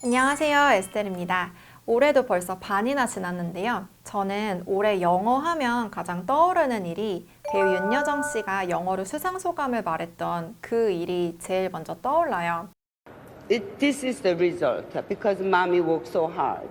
안녕하세요, 에스텔입니다. 올해도 벌써 반이나 지났는데요. 저는 올해 영어 하면 가장 떠오르는 일이 배우 윤여정 씨가 영어로 수상소감을 말했던 그 일이 제일 먼저 떠올라요. This is the result because mommy worked so hard.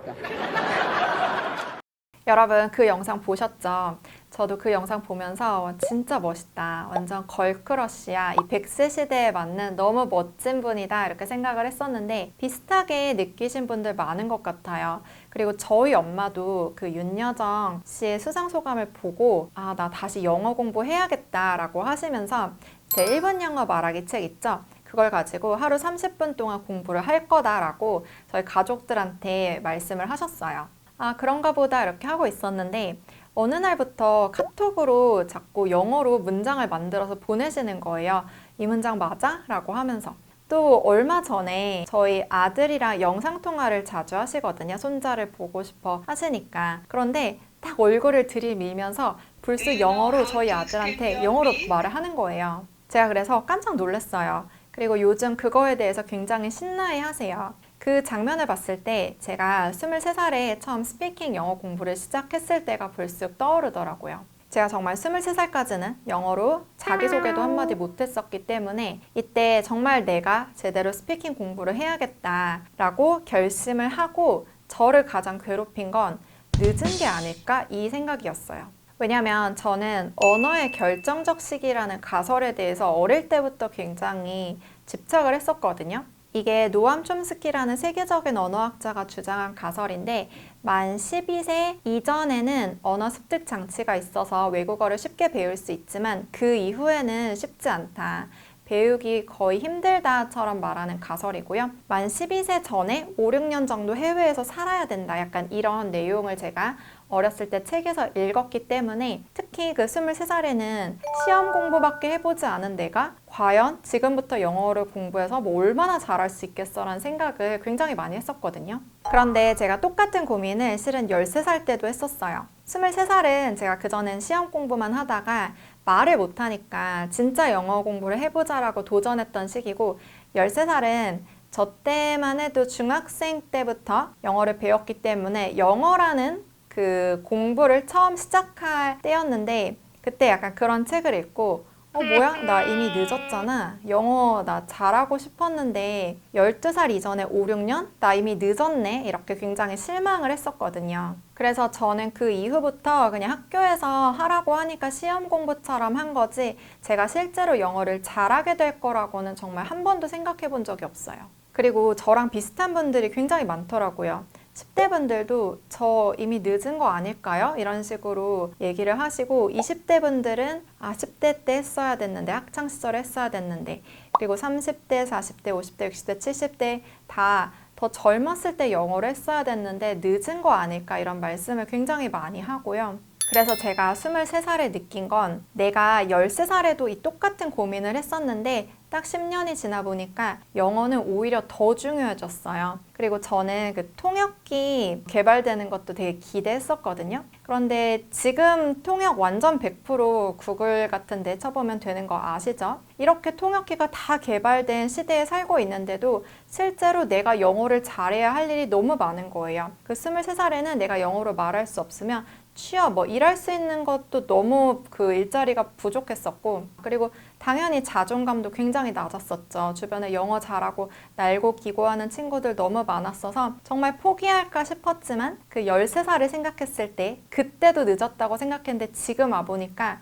여러분 그 영상 보셨죠? 저도 그 영상 보면서 진짜 멋있다. 완전 걸크러쉬야. 이 100세 시대에 맞는 너무 멋진 분이다. 이렇게 생각을 했었는데 비슷하게 느끼신 분들 많은 것 같아요. 그리고 저희 엄마도 그 윤여정 씨의 수상소감을 보고 아, 나 다시 영어 공부해야겠다 라고 하시면서 제 일본 영어 말하기 책 있죠? 그걸 가지고 하루 30분 동안 공부를 할 거다라고 저희 가족들한테 말씀을 하셨어요. 아, 그런가 보다 이렇게 하고 있었는데 어느 날부터 카톡으로 자꾸 영어로 문장을 만들어서 보내시는 거예요. 이 문장 맞아? 라고 하면서. 또 얼마 전에 저희 아들이랑 영상통화를 자주 하시거든요. 손자를 보고 싶어 하시니까. 그런데 딱 얼굴을 들이밀면서 불쑥 영어로 저희 아들한테 영어로 말을 하는 거예요. 제가 그래서 깜짝 놀랐어요. 그리고 요즘 그거에 대해서 굉장히 신나해 하세요. 그 장면을 봤을 때 제가 23살에 처음 스피킹 영어 공부를 시작했을 때가 불쑥 떠오르더라고요. 제가 정말 23살까지는 영어로 자기소개도 한마디 못했었기 때문에 이때 정말 내가 제대로 스피킹 공부를 해야겠다라고 결심을 하고 저를 가장 괴롭힌 건 늦은 게 아닐까 이 생각이었어요. 왜냐면 저는 언어의 결정적 시기라는 가설에 대해서 어릴 때부터 굉장히 집착을 했었거든요. 이게 노암 촘스키라는 세계적인 언어학자가 주장한 가설인데 만 12세 이전에는 언어 습득 장치가 있어서 외국어를 쉽게 배울 수 있지만 그 이후에는 쉽지 않다. 배우기 거의 힘들다처럼 말하는 가설이고요. 만 12세 전에 5, 6년 정도 해외에서 살아야 된다. 약간 이런 내용을 제가 어렸을 때 책에서 읽었기 때문에 특히 그 23살에는 시험 공부밖에 해보지 않은 내가 과연 지금부터 영어를 공부해서 뭐 얼마나 잘할 수 있겠어라는 생각을 굉장히 많이 했었거든요. 그런데 제가 똑같은 고민을 실은 13살 때도 했었어요. 23살은 제가 그전엔 시험 공부만 하다가 말을 못하니까 진짜 영어 공부를 해보자라고 도전했던 시기고 13살은 저 때만 해도 중학생 때부터 영어를 배웠기 때문에 영어라는 그 공부를 처음 시작할 때였는데 그때 약간 그런 책을 읽고 뭐야? 나 이미 늦었잖아. 영어 나 잘하고 싶었는데 12살 이전에 5, 6년? 나 이미 늦었네. 이렇게 굉장히 실망을 했었거든요. 그래서 저는 그 이후부터 그냥 학교에서 하라고 하니까 시험 공부처럼 한 거지 제가 실제로 영어를 잘하게 될 거라고는 정말 한 번도 생각해 본 적이 없어요. 그리고 저랑 비슷한 분들이 굉장히 많더라고요. 10대 분들도 저 이미 늦은 거 아닐까요? 이런 식으로 얘기를 하시고 20대 분들은 10대 때 했어야 됐는데 학창 시절에 했어야 됐는데 그리고 30대, 40대, 50대, 60대, 70대 다 더 젊었을 때 영어를 했어야 됐는데 늦은 거 아닐까 이런 말씀을 굉장히 많이 하고요. 그래서 제가 23살에 느낀 건 내가 13살에도 이 똑같은 고민을 했었는데 딱 10년이 지나 보니까 영어는 오히려 더 중요해졌어요. 그리고 저는 그 통역기 개발되는 것도 되게 기대했었거든요. 그런데 지금 통역 완전 100% 구글 같은 데 쳐보면 되는 거 아시죠? 이렇게 통역기가 다 개발된 시대에 살고 있는데도 실제로 내가 영어를 잘해야 할 일이 너무 많은 거예요. 그 23살에는 내가 영어로 말할 수 없으면 취업, 일할 수 있는 것도 너무 그 일자리가 부족했었고 그리고 당연히 자존감도 굉장히 낮았었죠. 주변에 영어 잘하고 날고 기고하는 친구들 너무 많았어서 정말 포기할까 싶었지만 그 13살을 생각했을 때 그때도 늦었다고 생각했는데 지금 와보니까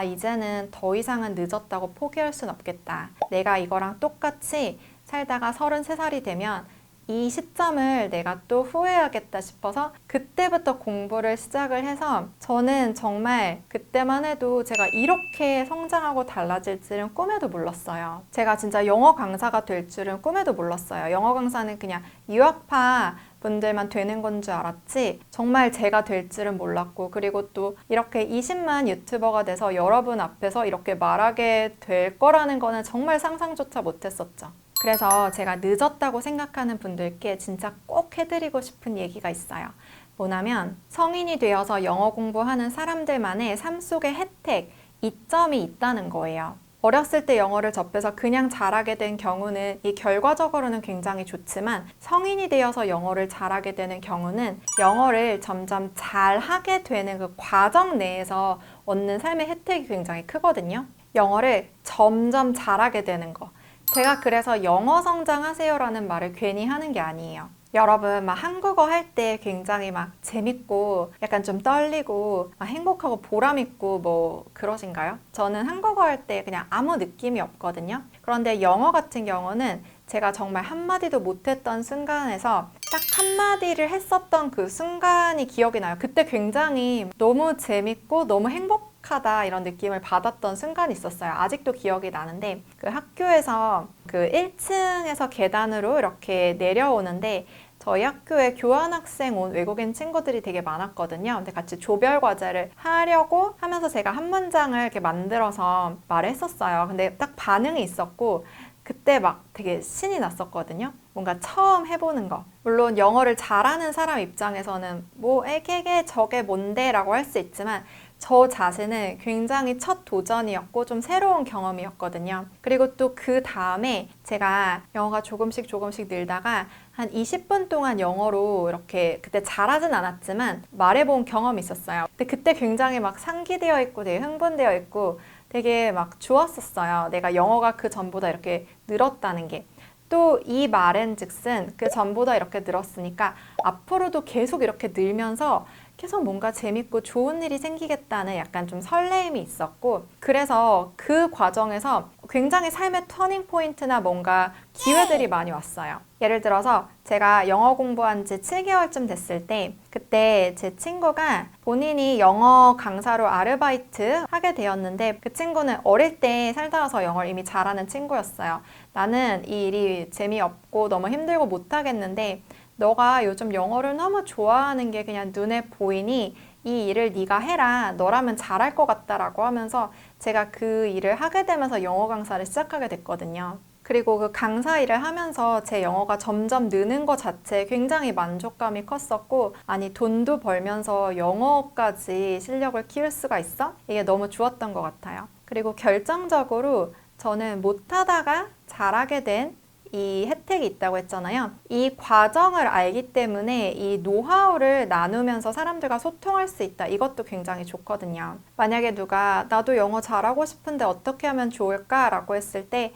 이제는 더 이상은 늦었다고 포기할 순 없겠다. 내가 이거랑 똑같이 살다가 33살이 되면 이 시점을 내가 또 후회하겠다 싶어서 그때부터 공부를 시작을 해서 저는 정말 그때만 해도 제가 이렇게 성장하고 달라질 줄은 꿈에도 몰랐어요. 제가 진짜 영어 강사가 될 줄은 꿈에도 몰랐어요. 영어 강사는 그냥 유학파 분들만 되는 건 줄 알았지 정말 제가 될 줄은 몰랐고 그리고 또 이렇게 20만 유튜버가 돼서 여러분 앞에서 이렇게 말하게 될 거라는 거는 정말 상상조차 못했었죠. 그래서 제가 늦었다고 생각하는 분들께 진짜 꼭 해드리고 싶은 얘기가 있어요. 뭐냐면 성인이 되어서 영어 공부하는 사람들만의 삶 속의 혜택, 이점이 있다는 거예요. 어렸을 때 영어를 접해서 그냥 잘하게 된 경우는 이 결과적으로는 굉장히 좋지만 성인이 되어서 영어를 잘하게 되는 경우는 영어를 점점 잘하게 되는 그 과정 내에서 얻는 삶의 혜택이 굉장히 크거든요. 영어를 점점 잘하게 되는 거. 제가 그래서 영어 성장하세요라는 말을 괜히 하는 게 아니에요. 여러분 막 한국어 할 때 굉장히 막 재밌고 약간 좀 떨리고 막 행복하고 보람 있고 뭐 그러신가요? 저는 한국어 할 때 그냥 아무 느낌이 없거든요. 그런데 영어 같은 경우는 제가 정말 한마디도 못했던 순간에서 딱 한마디를 했었던 그 순간이 기억이 나요. 그때 굉장히 너무 재밌고 너무 행복하다 이런 느낌을 받았던 순간이 있었어요. 아직도 기억이 나는데 그 학교에서 그 1층에서 계단으로 이렇게 내려오는데 저희 학교에 교환학생 온 외국인 친구들이 되게 많았거든요. 근데 같이 조별 과제를 하려고 하면서 제가 한 문장을 이렇게 만들어서 말을 했었어요. 근데 딱 반응이 있었고 그때 막 되게 신이 났었거든요. 뭔가 처음 해보는 거. 물론 영어를 잘하는 사람 입장에서는 뭐 에게게 저게 뭔데 라고 할 수 있지만 저 자신은 굉장히 첫 도전이었고 좀 새로운 경험이었거든요. 그리고 또 그 다음에 제가 영어가 조금씩 늘다가 한 20분 동안 영어로 이렇게 그때 잘하진 않았지만 말해본 경험이 있었어요. 근데 그때 굉장히 막 상기되어 있고 되게 흥분되어 있고 되게 막 좋았었어요. 내가 영어가 그 전보다 이렇게 늘었다는 게. 또 이 말은 즉슨 그 전보다 이렇게 늘었으니까 앞으로도 계속 이렇게 늘면서 계속 뭔가 재밌고 좋은 일이 생기겠다는 약간 좀 설레임이 있었고 그래서 그 과정에서 굉장히 삶의 터닝 포인트나 뭔가 기회들이 많이 왔어요. 예를 들어서 제가 영어 공부한 지 7개월쯤 됐을 때 그때 제 친구가 본인이 영어 강사로 아르바이트 하게 되었는데 그 친구는 어릴 때 살다 와서 영어를 이미 잘하는 친구였어요. 나는 이 일이 재미없고 너무 힘들고 못하겠는데 너가 요즘 영어를 너무 좋아하는 게 그냥 눈에 보이니 이 일을 네가 해라. 너라면 잘할 것 같다라고 하면서 제가 그 일을 하게 되면서 영어 강사를 시작하게 됐거든요. 그리고 그 강사 일을 하면서 제 영어가 점점 느는 것 자체에 굉장히 만족감이 컸었고 아니 돈도 벌면서 영어까지 실력을 키울 수가 있어? 이게 너무 좋았던 것 같아요. 그리고 결정적으로 저는 못하다가 잘하게 된 이 혜택이 있다고 했잖아요. 이 과정을 알기 때문에 이 노하우를 나누면서 사람들과 소통할 수 있다. 이것도 굉장히 좋거든요. 만약에 누가 나도 영어 잘하고 싶은데 어떻게 하면 좋을까? 라고 했을 때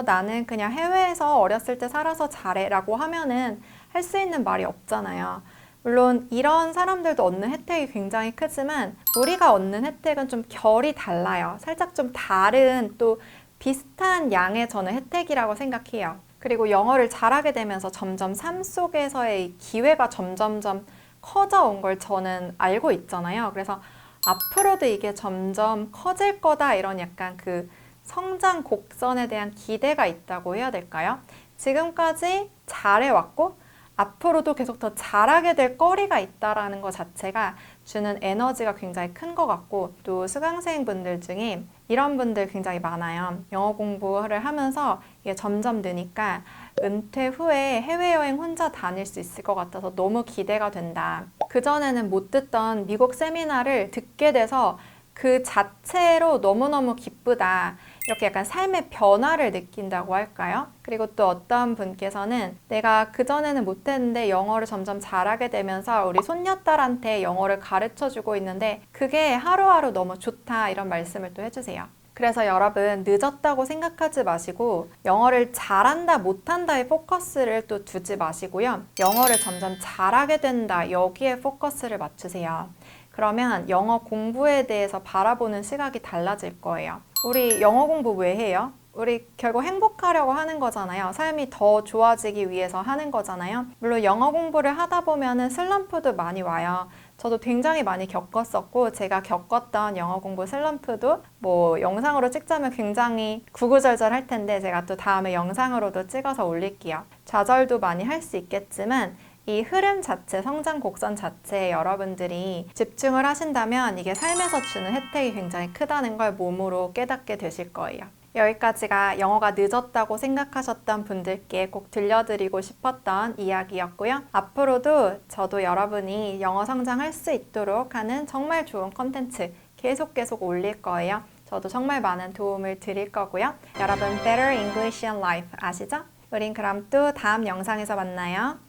나는 그냥 해외에서 어렸을 때 살아서 잘해 라고 하면은 할 수 있는 말이 없잖아요. 물론 이런 사람들도 얻는 혜택이 굉장히 크지만 우리가 얻는 혜택은 좀 결이 달라요. 살짝 좀 다른 또 비슷한 양의 저는 혜택이라고 생각해요. 그리고 영어를 잘하게 되면서 점점 삶 속에서의 기회가 점점점 커져 온 걸 저는 알고 있잖아요. 그래서 앞으로도 이게 점점 커질 거다 이런 약간 그 성장 곡선에 대한 기대가 있다고 해야 될까요? 지금까지 잘해왔고 앞으로도 계속 더 잘하게 될 거리가 있다라는 것 자체가 주는 에너지가 굉장히 큰 것 같고 또 수강생 분들 중에 이런 분들 굉장히 많아요. 영어 공부를 하면서 이게 점점 느니까 은퇴 후에 해외여행 혼자 다닐 수 있을 것 같아서 너무 기대가 된다. 그전에는 못 듣던 미국 세미나를 듣게 돼서 그 자체로 너무너무 기쁘다. 이렇게 약간 삶의 변화를 느낀다고 할까요? 그리고 또 어떤 분께서는 내가 그전에는 못했는데 영어를 점점 잘하게 되면서 우리 손녀딸한테 영어를 가르쳐주고 있는데 그게 하루하루 너무 좋다 이런 말씀을 또 해주세요. 그래서 여러분 늦었다고 생각하지 마시고 영어를 잘한다 못한다에 포커스를 또 두지 마시고요. 영어를 점점 잘하게 된다 여기에 포커스를 맞추세요. 그러면 영어 공부에 대해서 바라보는 시각이 달라질 거예요. 우리 영어 공부 왜 해요? 우리 결국 행복하려고 하는 거잖아요. 삶이 더 좋아지기 위해서 하는 거잖아요. 물론 영어 공부를 하다 보면은 슬럼프도 많이 와요. 저도 굉장히 많이 겪었었고 제가 겪었던 영어 공부 슬럼프도 뭐 영상으로 찍자면 굉장히 구구절절 할 텐데 제가 또 다음에 영상으로도 찍어서 올릴게요. 좌절도 많이 할 수 있겠지만 이 흐름 자체, 성장 곡선 자체에 여러분들이 집중을 하신다면 이게 삶에서 주는 혜택이 굉장히 크다는 걸 몸으로 깨닫게 되실 거예요. 여기까지가 영어가 늦었다고 생각하셨던 분들께 꼭 들려드리고 싶었던 이야기였고요. 앞으로도 저도 여러분이 영어 성장할 수 있도록 하는 정말 좋은 컨텐츠 계속 올릴 거예요. 저도 정말 많은 도움을 드릴 거고요. 여러분, Better English and Life 아시죠? 우린 그럼 또 다음 영상에서 만나요.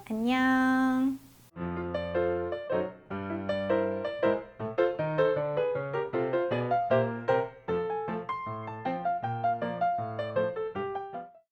안녕.